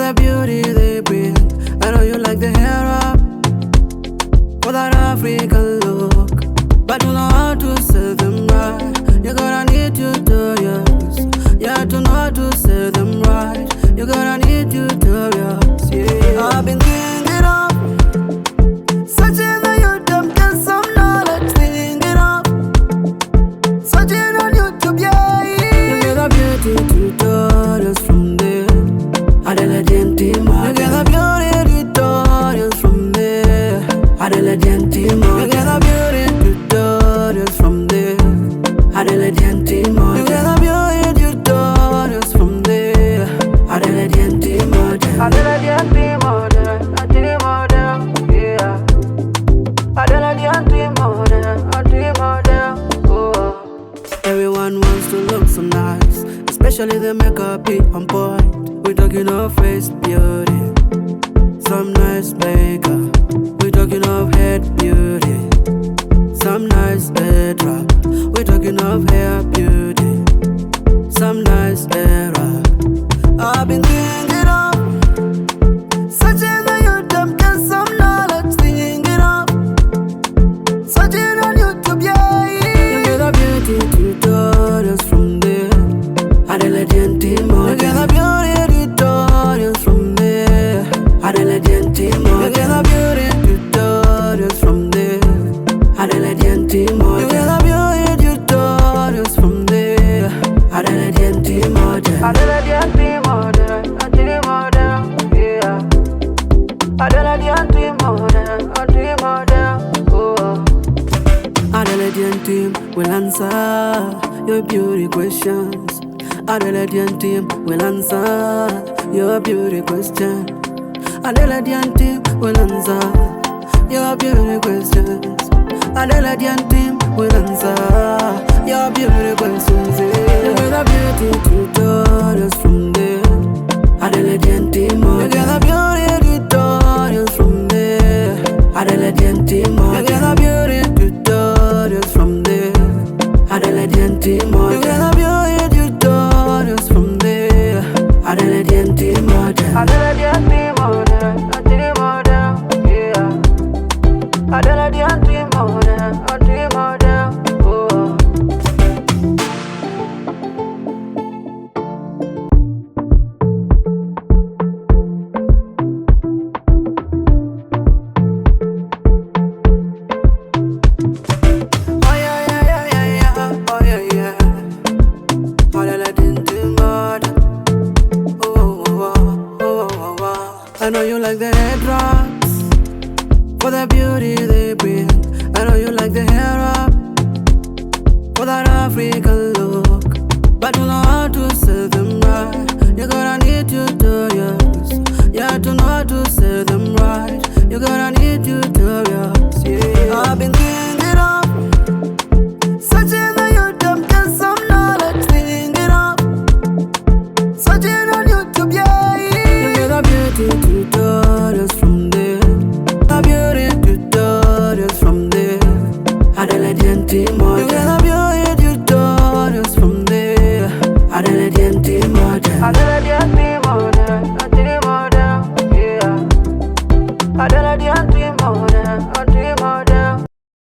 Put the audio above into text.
the beauty they bring. I know you like the hair up for that African look, but you know how to sell them right. You're gonna need tutorials, yeah, to know how to sell them right. You're gonna need tutorials, yeah. I've been thinking of searching on YouTube, get some knowledge, thinking of searching on YouTube, yeah. You get the beauty tutorials from there, Adeledien Team. You get the beauty tutorials from there, Adeledien Team. You get the beauty tutorials from there, Adeledien Team. You get the beauty tutorials from there, Adeledien Team. Adeledien Team, yeah. Adeledien Team, oh. Everyone wants to look so nice, especially the makeup be on point. We're talking of face beauty, some nice makeup. We're talking of head beauty, some nice head wrap. We're talking of hair beauty, some nice hair wrap. I've been thinking of searching on YouTube, get some knowledge, thinking of searching on YouTube, yeah. You get the beauty tutorials from there, Adeledien Team. You get the beauty tutorials from there, Adeledien Team. You get the beauty tutorials from there, Adeledien Team. You get the beauty tutorials from there, Adeledien Team. Adeledien Team, yeah. Adeledien Team, oh. Adeledien Team will answer your beauty questions. Adeledien Team will answer your beauty question. Adeledien Team will answer your beauty questions. Adeledien Team will answer your beauty questions. You get the beauty tutorials from there, Adeledien Team. You get the beauty tutorials from there, Adeledien Team. You get the beauty tutorials from there, Adeledien Team. You get the beauty tutorials from there, Adeledien Team. Adeledien Team, yeah. Adeledien Team, oh. I know you like the head drops for the beauty they bring. I know you like the hair up for that African look, but you know how to sell them right. You're gonna need tutorials, yeah, to know how to sell them right. You're gonna need tutorials, yeah. I've been thinking of searching on YouTube, get some knowledge, thinking of searching on YouTube, yeah. You get the beauty tutorials from there, the beauty tutorials from there, Adeledien Team. You get the beauty tutorials from there, Adeledien Team. Adeledien Team, yeah. Adeledien